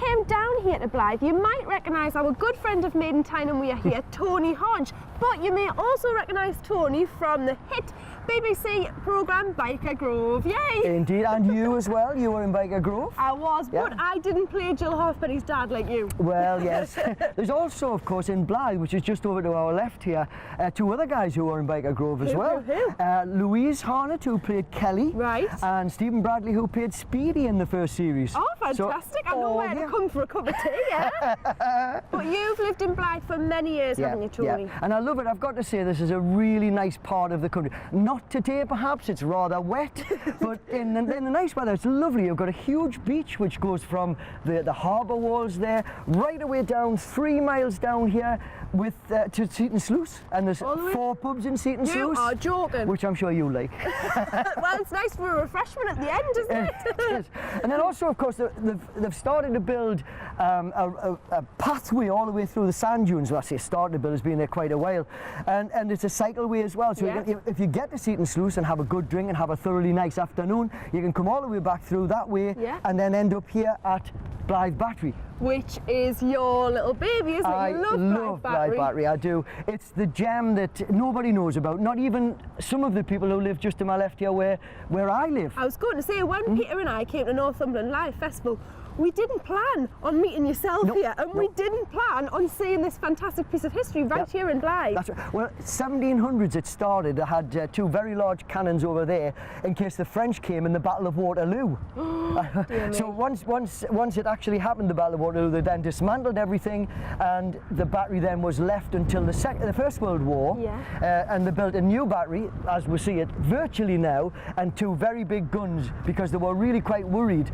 came down here to Blyth, you might recognise our good friend of Maiden Tyne and Wear here, Tony Hodge, but you may also recognise Tony from the hit BBC programme Biker Grove. Yay! Indeed, and you as well. You were in Biker Grove. I was, but I didn't play Jill Halfpenny's dad like you. Well, yes. There's also, of course, in Blyth, which is just over to our left here, two other guys who were in Biker Grove as well. Who? Louise Harnett, who played Kelly. Right. And Stephen Bradley, who played Speedy in the first series. Oh, fantastic. I know where to come for a cup of tea, yeah? But you've lived in Blyth for many years, haven't you, Tony? Yeah, and I love it. I've got to say, this is a really nice part of the country. Not today, perhaps. It's rather wet, but in the nice weather, it's lovely. You've got a huge beach, which goes from the harbour walls there, right away down, 3 miles down here, with to Seaton Sluice, and there's 4 pubs in Seaton Sluice. You are joking. Which I'm sure you like. Well, it's nice for a refreshment at the end, isn't it? It is. And then also, of course, they've started to build a pathway all the way through the sand dunes. Well, I say started to build, it's been there quite a while. And it's a cycleway as well. So if you get to Seaton Sluice and have a good drink and have a thoroughly nice afternoon, you can come all the way back through that way and then end up here at Blyth Battery. Which is your little baby, isn't it? You love Blyth Battery. I do. It's the gem that nobody knows about, not even some of the people who live just to my left here where I live. I was going to say, when Peter and I came to Northumberland Live Festival, we didn't plan on meeting yourself here, and we didn't plan on seeing this fantastic piece of history here in Blyth. That's right. Well, 1700s it started. They had 2 very large cannons over there in case the French came in the Battle of Waterloo. So once it actually happened, the Battle of Waterloo, they then dismantled everything, and the battery then was left until the First World War. And they built a new battery, as we see it virtually now, and 2 very big guns, because they were really quite worried.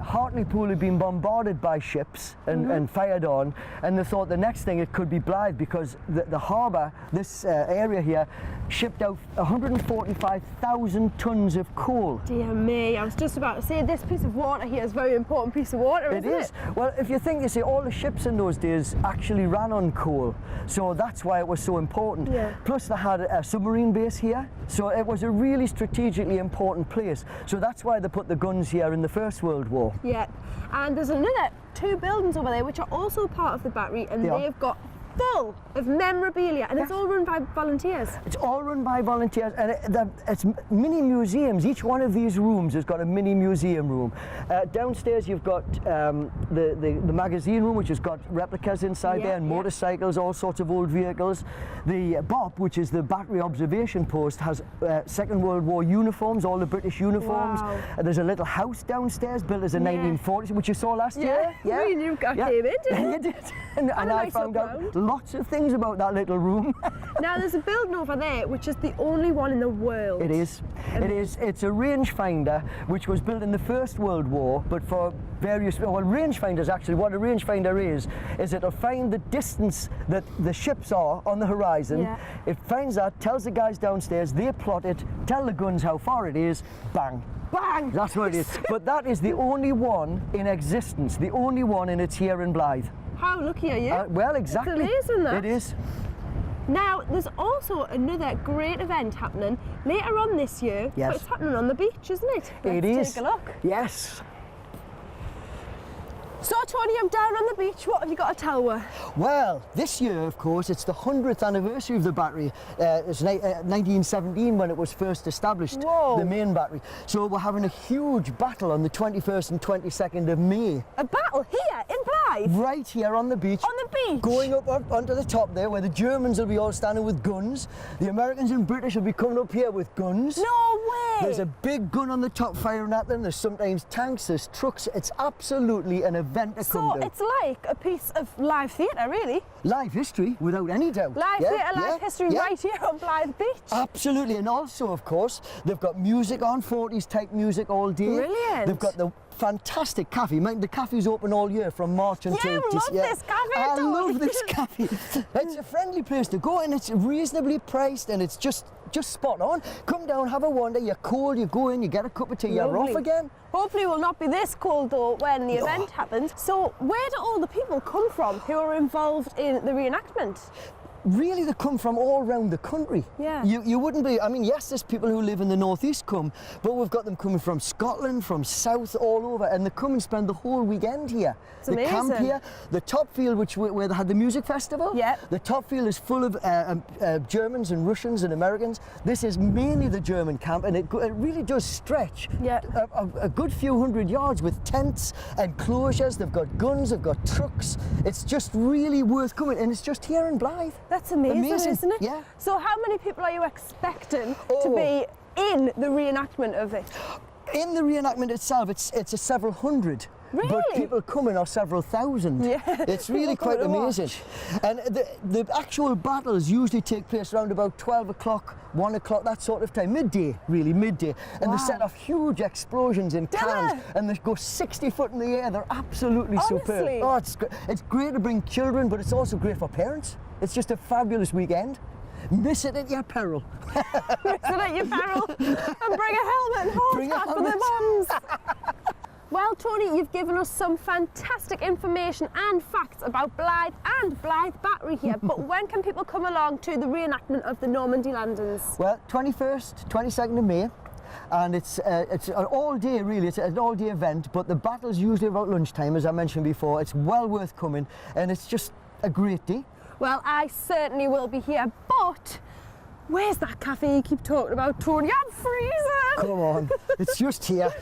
Hartlepool had been bombarded by ships and fired on, and they thought the next thing it could be Blyth, because the harbour, this area here, shipped out 145,000 tonnes of coal. Dear me, I was just about to say, this piece of water here is a very important piece of water, isn't it? It is. Well, if you think, you see, all the ships in those days actually ran on coal, so that's why it was so important. Plus they had a submarine base here, so it was a really strategically important place. So that's why they put the guns here in the First World War. Yeah, and there's another 2 buildings over there which are also part of the battery, and they've got full of memorabilia, and it's all run by volunteers. It's all run by volunteers, and it's mini museums. Each one of these rooms has got a mini museum room. Downstairs you've got the magazine room, which has got replicas inside there, and motorcycles, all sorts of old vehicles. The BOP, which is the battery observation post, has Second World War uniforms, all the British uniforms. There's a little house downstairs built as a 1940s, which you saw last year. Yeah, you came in, didn't you? You did. And I found out lots of things about that little room. Now there's a building over there which is the only one in the world. It is. It's a rangefinder which was built in the First World War, but for various, well, rangefinders actually, what a rangefinder is it'll find the distance that the ships are on the horizon. It finds that, tells the guys downstairs, they plot it, tell the guns how far it is, bang. Bang! That's what it is. But that is the only one in existence, the only one, and it's here in Blyth. How lucky are you? Well, exactly. It's amazing, that. It is. Now, there's also another great event happening later on this year, but it's happening on the beach, isn't it? Let's take a look. Yes. So, Tony, I'm down on the beach. What have you got to tell her? Well, this year, of course, it's the 100th anniversary of the battery. It's 1917 when it was first established, the main battery. So we're having a huge battle on the 21st and 22nd of May. A battle here in Blyth? Right here on the beach. On the beach? Going up onto the top there, where the Germans will be all standing with guns. The Americans and British will be coming up here with guns. No way! There's a big gun on the top firing at them. There's sometimes tanks, there's trucks. It's absolutely an event to come to. So it's like a piece of live theatre, really? Live history, without any doubt. Live theatre, live history right here on Blyth Beach. Absolutely, and also, of course, they've got music on, 40s type music all day. Brilliant. They've got the fantastic cafe. The cafe's open all year from March until... You love this cafe, I love this cafe. It's a friendly place to go, and it's reasonably priced, and it's just spot on. Come down, have a wander, you're cold, you go in, you get a cup of tea, you're off again. Hopefully we'll not be this cold though when the event happens. So where do all the people come from who are involved in the reenactment? really they come from all around the country. Yeah. You wouldn't be, I mean, yes, there's people who live in the northeast come, but we've got them coming from Scotland, from south, all over, and they come and spend the whole weekend here. It's They camp amazing. here. The top field, where they had the music festival, Yeah. the top field is full of Germans and Russians and Americans. This is mainly the German camp, and it really does stretch Yeah. a good few hundred yards with tents, enclosures. They've got guns, they've got trucks. It's just really worth coming, and it's just here in Blyth. That's amazing, isn't it? Yeah. So how many people are you expecting to Oh. be in the reenactment of it? In the reenactment itself, it's a several hundred. But Really? people coming are several thousand. Yeah, It's really people quite coming to amazing. And the actual battles usually take place around about 12 o'clock, 1 o'clock, that sort of time. Midday, really, midday. And Wow. they set off huge explosions in Do cans. they? And they go 60 foot in the air. They're absolutely superb. Honestly? Oh, it's great to bring children, but it's also great for parents. It's just a fabulous weekend. Miss it at your peril. Sit at your peril and bring a helmet and hold Bring a that for the helmet. bombs. Well, Tony, you've given us some fantastic information and facts about Blyth and Blyth Battery here, but when can people come along to the reenactment of the Normandy landings? Well, 21st, 22nd of May, and it's an all day really, it's an all day event, but the battle's usually about lunchtime, as I mentioned before. It's well worth coming, and it's just a great day. Well, I certainly will be here, but where's that cafe you keep talking about, Tony? I'm freezing! Come on, it's just here.